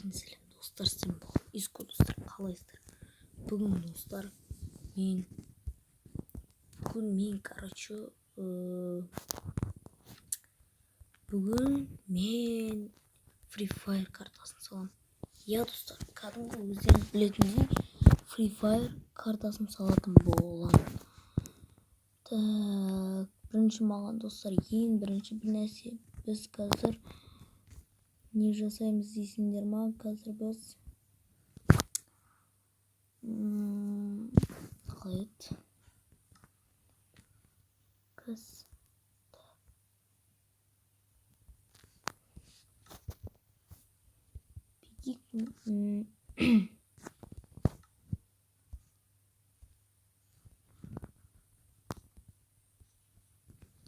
Сәлем достар, сен бұл иско достар, қалайсыздар? Бүгін достар мен Free Fire картасын саламын. Я достар, кәдімгі өздеріңіз білетіндей Free Fire картасын салатын боламын. Так, бірінші маған достар, ең бірінші бір нәрсе, біз қазір не жасаймыз дейсіңдер ма? Қазір біз қалай еді?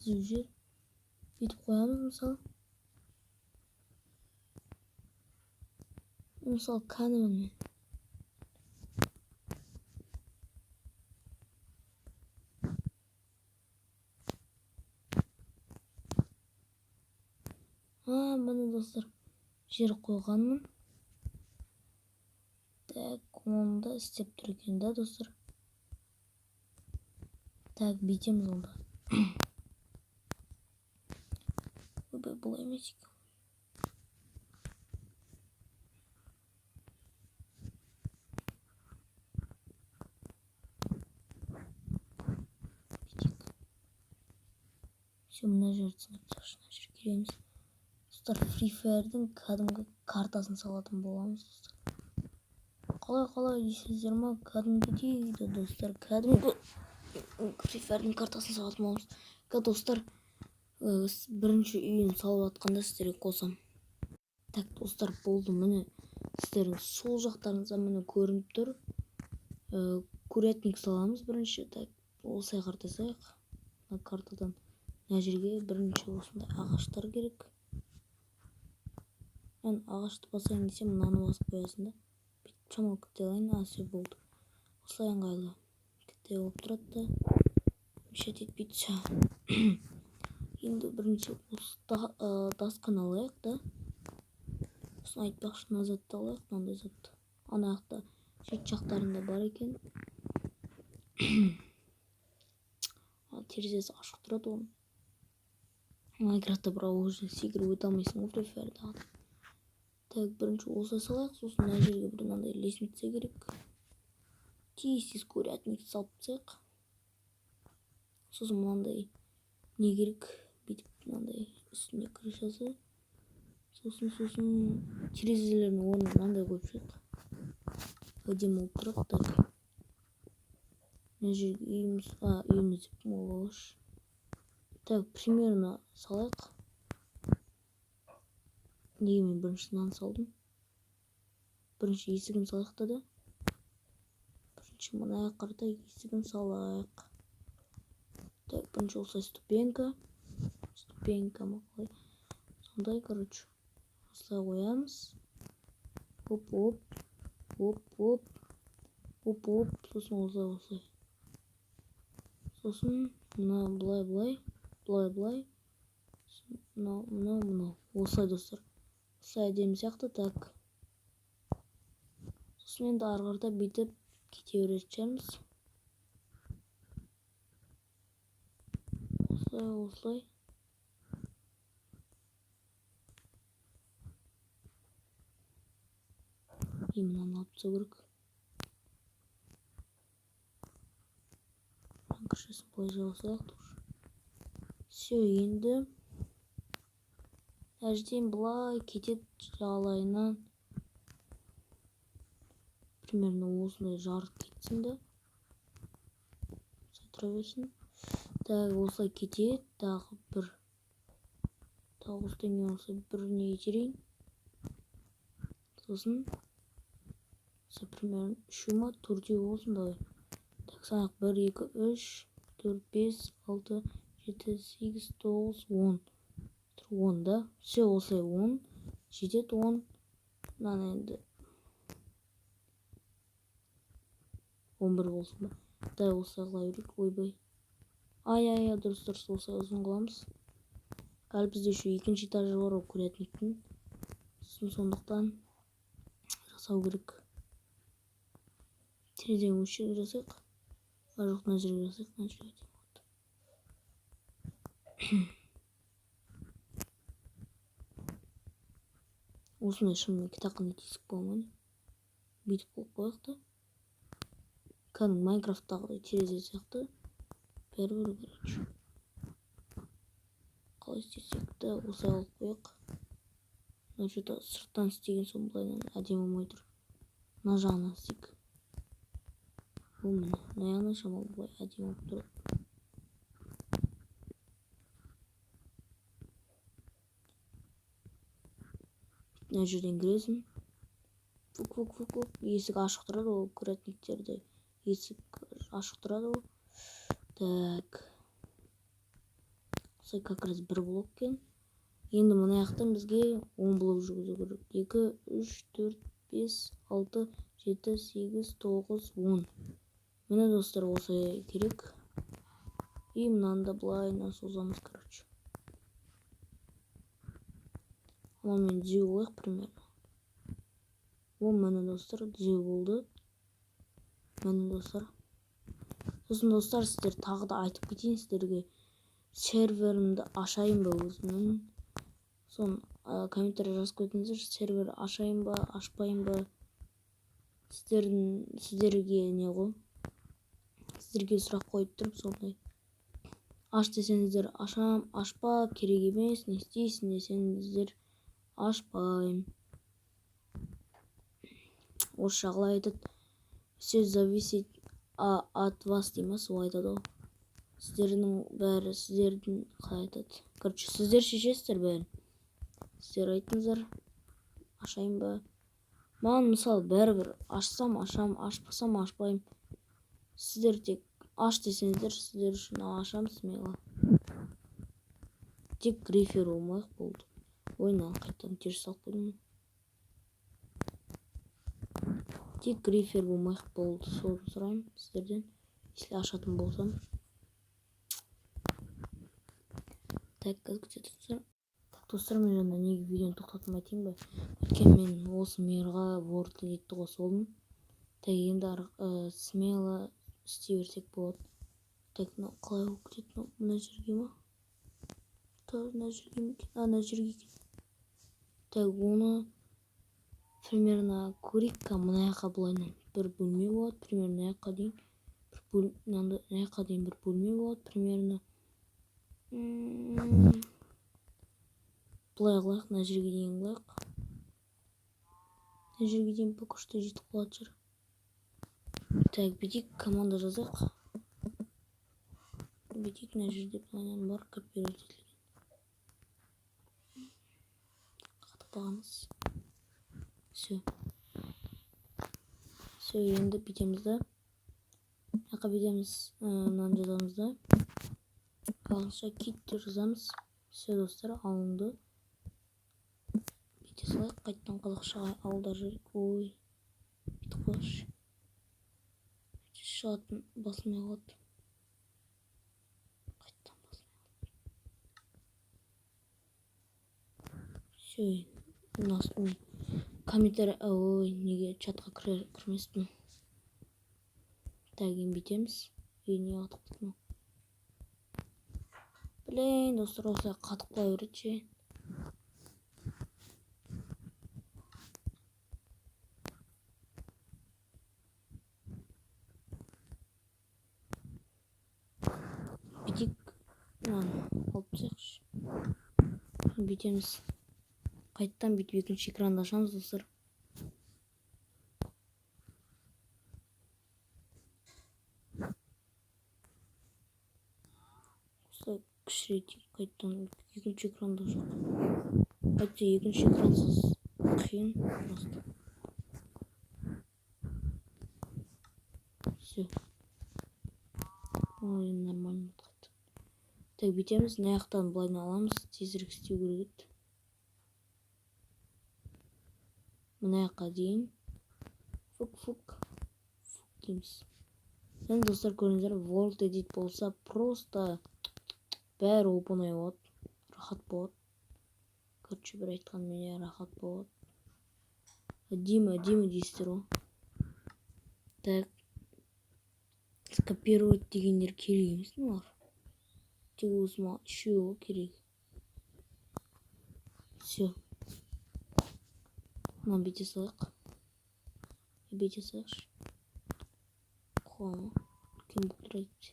Түзеп бүйтіп қоямыз, мысалы канонмен міне достар, жер қойғанмын. Так, оны да істеп тұр екен да достар. Так, бүйтеміз онда. Ойбай, бұл емес екен. Все, мына жерді сынып тасташы, мына жерге келеміз. Достар, Free Fire'дың кәдімгі картасын салатын боламыз достар. Қалай дейсіздер ма? Кәдімгідей дейді достар, кәдімгі Free Fire'дың картасын салатын боламыз. Достар, бірінші үйін салып атқанда сіздерге қосам. Так, достар, болды. Міне сіздердің сол жақтарыңызда міне көрініп тұр. Курятник саламыз бірінші. Так, осылай қартасайық. Мына картадан мына жерге бірінші осындай ағаштар керек. Мен ағашты басайын десем, мынаны басып қоясың да. Бүйтіп шамалы кіте алайын. Все болды. Осылай ыңғайлы. Кіте болып тұрады да. Мешет етпейді. Все. Енді бірінші дасқаны алайық да. Сосын айтпақшы, мына затты алайық, мынандай затты. Ана жақта шет жақтарында бар екен. Терезесі ашық тұрады оның. Майнкрафтта бірақ ол жерден секіріп өте алмайсың ғой, Free Fire'дағыдай. Так, бірінші осылай салайық, сосын мына жерге бір мынандай лестница керек. Тез курятник салып тастайық. Сосын мынандай не керек? Бүйтіп мынандай үстіне крышасы. Сосын терезелердің орнын мынандай қойып шығайық. Әдемі болып тұрады. Так, мына жерге үйіміз деп молалаш. Так, примерно салайық. Неге мен біріншісін салдым? Бірінші есігін салайық да. Бірінші мына қарата есігін салайық. Так, бірінші осылай ступенька ма қалай? Сондай, короче. Осылай қоямыз. Оп. Сосын осылай. Сосын мына былай. Мына. Осылай достар. Осылай әдемі сияқты. Так. Сосын енді арғарда бүйтіп кете беретшіміз. Осылай. Мынаны алып тастау керек. Крышасын былай жасайық. Все, енді әжден былай кетеді жағалайынан. Примерно осындай жарық кетсін да. Тұра берсін. Так, осылай кетеді. Тағы осылай бір не етерейін. Сосын примерно 3 ма 4 болсын давай. Так, санақ 1, 2, 3, 4, 5, 6, 7, 8, 9, 10. 10 да. Все, осылай 10. Жетеді 10. Мынаны енді 11 болсын ба. Да, осылай қыла берейік. Ойбай. Ай, дұрыс осылай ұзын қыламыз. Әлі бізде еще екінші этажы бар ол курятниктің. Сондықтан жасау керек. Терезенің өшіріп жасайық. Жоқ, мына жерге жасайық, мына жерге. Осындай шынымен кітапхана тесік болмайды. Бүйтіп қойып қояйық та. Кәдімгі Майнкрафттағыдай терезе сияқты. Бәрібір, короче. Қалай істесек те осылай қылып қояйық. Мына жерде сырттан істеген соң былайынан әдемі болмай тұр. Мына жағынан істейік. Мына жағынан шамалы былай әдемі болып тұрады. Мына жерден кіресің. Фук. Есік ашық тұрады, ол курятниктерде есік ашық тұрады ол. Так. Осылай как раз бір блок екен. Енді мына жақтан бізге 10 блок жүргізу керек. 2, 3, 4, 5, 6, 7, 8, 9, 10. Міне достар, осылай керек. И мынаны да былайынан созамыз, короче. Мен түзеу қояйық примерно. Міне достар, түзеу болды. Міне достар. Сосын достар, сіздер тағы да айтып кетейін сіздерге. Серверімді ашайын ба өзімнің. Сон комментарий жазып кетіңіздер. Сервер ашайын ба, ашпайын ба. Сіздерге не ғой? Сіздерге сұрақ қойып тұрып сондай. Аш десеңіздер ашам, ашпа, керек емес, не істейсің десеңіздер ашпайым. Орысша қалай айтады? Все зависит от вас деймін, солай айтады. Сіздердің бәрі, сіздердің қалай айтады? Короче, сіздер шешесіздер бәрін. Сіздер айтыңыздар, ашайын ба? Маған мысалы бәрібір ашсам ашам, ашпасам ашпайым. Сіздер тек аш десеңіздер, сіздер үшін ашам смело. Тек рефер болмайық болды. Ойнан қайтадан теріс салып қойдым. Тек рефер болмайық болды. Соны сұраймын сіздерден, если ашатын болсам. Так, қазір достар, мен жаңа неге видеоны тоқтатып айтайын ба? Өйткені мен осы мирға World Edit'ті қосып алдым. Так, енді смело істей берсек болады. Так, қалай болып кетеді? Мына жерге ма? Мына жерге ме? Мына жерге екен. Так, оны примерно көрейік. Мына жаққа былайынан бір бөлме болады. Примерно мына жаққа дейін бір бөлме болады. Примерно былай қылайық, мына жерге дейін қылайық. Мына жерге дейін пока что жетіп қалады жер. Так, бүйтейік, команда жазайық. Бүйтейік, мына жерде планын бар, копировать етілген. Қатықпағаныз. Все, енді бүйтеміз да. Жаққа бүйтеміз, мынаны жазамыз да. Ағылшынша кит жазамыз. Все, достар, алынды. Бүйте салайық, қайттан қазақшаға ауылдар жүрек. Ой, бүйтіп қойшы. Шығатын басылмай қалады. Қайттан басылмай қалады. Все, астымен комментарий, ой, неге чатқа кірмеспін. Так, енді бүйтеміз. Не қатып кетті. Блин, достар, осылай қатып қоя береді ше. Бүйтейік, алып тастайықшы. Бүйтеміз. Қайттан бүйтіп екінші экранды ашамыз, достар. Осылай кішірейтейік, қайттан екінші экранды ашамыз. Қайтса екінші экрансыз қиын просто. Все. Ой, нормально қайтты. Так, бүйтеміз, мына жақтан былайын аламыз, тезірек істеу керек еді. Мына жаққа дейін. Фук дейміз. Енді достар, көріңіздер, World Edit болса просто бәрі оп-оңай болады. Рахат болады. Короче, бір айтқан мене рахат болады. Дима дейсіздер ғой. Так. Скопировать дегендер керек емес олар. Тек осыма үшеуі керек. Все. Мына бүйте салайық. Бүйте салайықшы. Қоғамы. Кем бұқтырайды.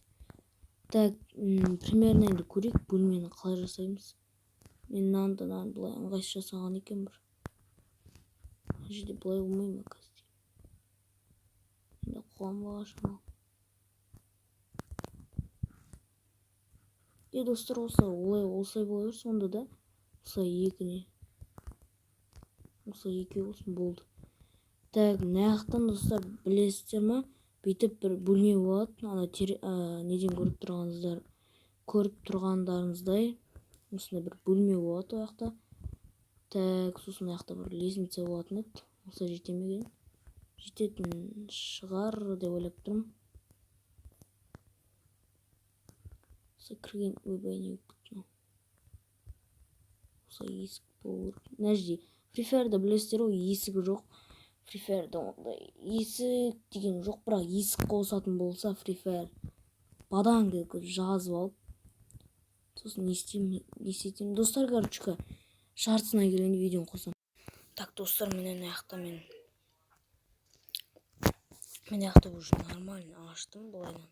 Так, примерно енді көрейік бөлмені қалай жасаймыз. Мен мынаны былай ыңғайсыз жасаған екен бір. Мына жерде былай болмай ма қазір? Енді қоғамға шамал. Достар, осылай бола берсін сонда да. Осылай екіне. Осылай екеу болсын болды. Так, мынаяқтан достар білесіздер ма? Бүйтіп бір бөлме болады. Ана неден көріп тұрғандарыңыздай. Осындай бір бөлме болады о жақта. Так, сосын аяқта бір лестница болатын еді. Осылай жетемеген. Жететін шығар деп ойлап тұрмын. Кірген ойбай не осылай есік болу керек. Мына жерде Free Fire'да білесіздер ғой, есігі жоқ. Free Fire'да ондай есік деген жоқ, бірақ есік қосатын болса Free Fire бадаң деп жазып алып. Сосын не істеймін? Достар, короче, шартысына келгенде видеоны қосам. Так, достар, мен аяқта уже нормально аштым былайдан.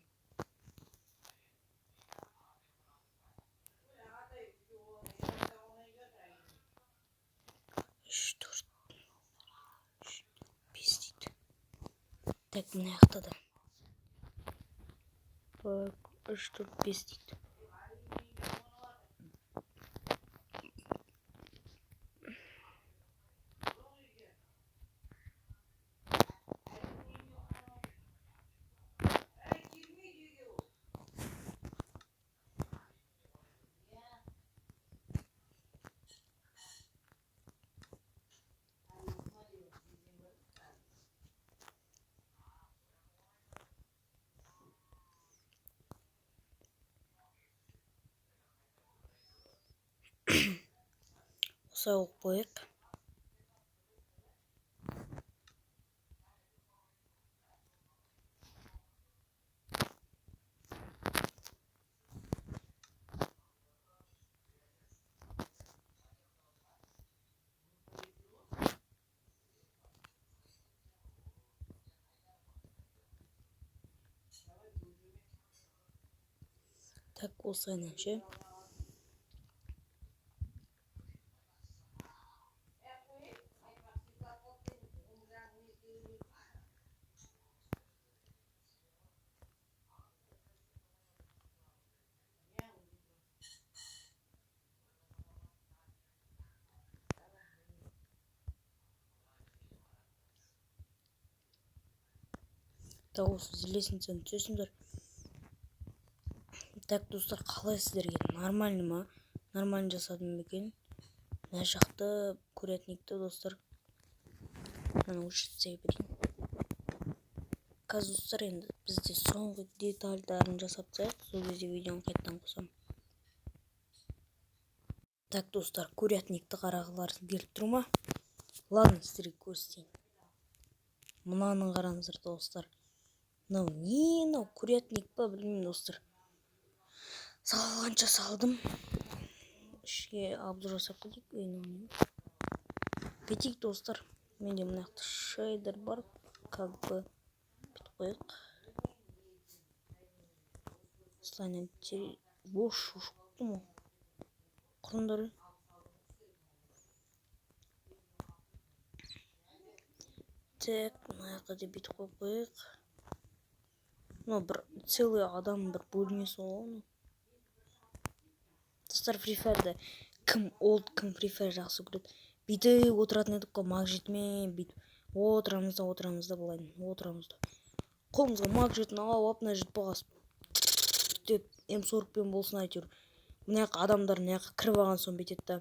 Так, мына жақта да. 3, 4, 5 дейді. Осылай оқып қояйық. Так, осылайынан ше. Так, осы лестницаны түсесіңдер. Так, достар, қалай сіздерге? Нормально ма? Нормально жасадым екен. Мына жақты курятникті, достар. Мына өшіртсей берейін. Қазір, достар, енді бізде соңғы детальдарын жасап тастайық. Сол кезде видеоны қайттан қосам. Так, достар, курятникті қарағыларыңыз келіп тұр ма? Ладно, сіздерге көрсетейін. Мынаның қараңыздар, достар. Мынау курятник па, білмеймін, достар. Салғанша салдым. Ішке обзор жасап кетейік. Кетейік, достар. Менде мынақты шейдер бар. Как бы бітіп қойық. Слайнен бош шықты ма? Құрындар. Так, мынақты деп бітіп қойық. Бір целый адам бір бөлмесі олғаны. Достар, Free Fire'да кім Free Fire жақсы көреді. Бүйтіп отыратын едік қой, маг жетімен бүйтіп. Отырамызда отырамызда. Қолымызға маг жетін алып, мына жет бағас. Деп М40 болсын әйтеуір. Мына жаққа адамдар мына жаққа кіріп алған соң бүйтеді да.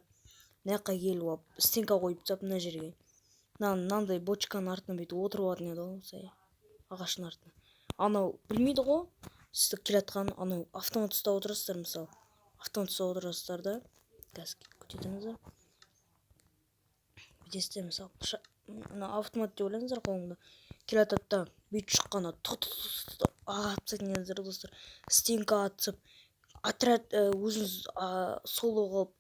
Мына жаққа келіп алып, стенка қойып тастап мына жерге. Мынандай бочканың артына бүйтіп отырып алатын еді ғой, ағаштың артына. Анау білмейді ғой, сізді келатқан анау автомат ұстап отырасыздар, мысалы. Автомат ұстап отырасыздар да. Қазір көтетіңіздер. Бүйтесіздер, мысалы, ана автомат деп ойлаңыздар, қолыңда келе жатады да бүйтіп шыққанда атып тастайтын достар. Стенка атып отряд өзіңіз соло қылып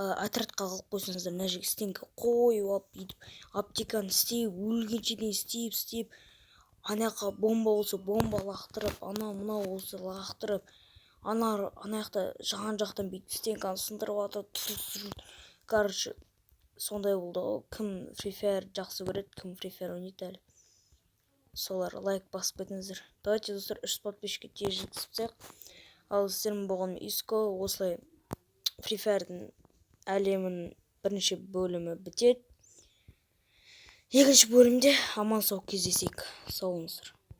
отрядқа қалып қойсаңыздар, мына жерге стенка қойып алып бүйтіп аптеканы істеп өлгенше дейін істеп ана жаққа бомба болса бомба лақтырып, анау мынау болса лақтырып, ана жақта жан жақтан бүйтіп стенканы сындырып атады. Короче, сондай болды ғой. Кім Free Fire жақсы көреді, кім Free Fire ойнайды әлі, солар лайк басып кетіңіздер. Давайте достар 300 подписчикке тез жеткізсек. Ал сіздермен болған Иско. Осылай Free Fire'дың әлемінің бірінші бөлімі бітеді. Екінші бөлімде аман сау кездесейік. Сау болыңыздар.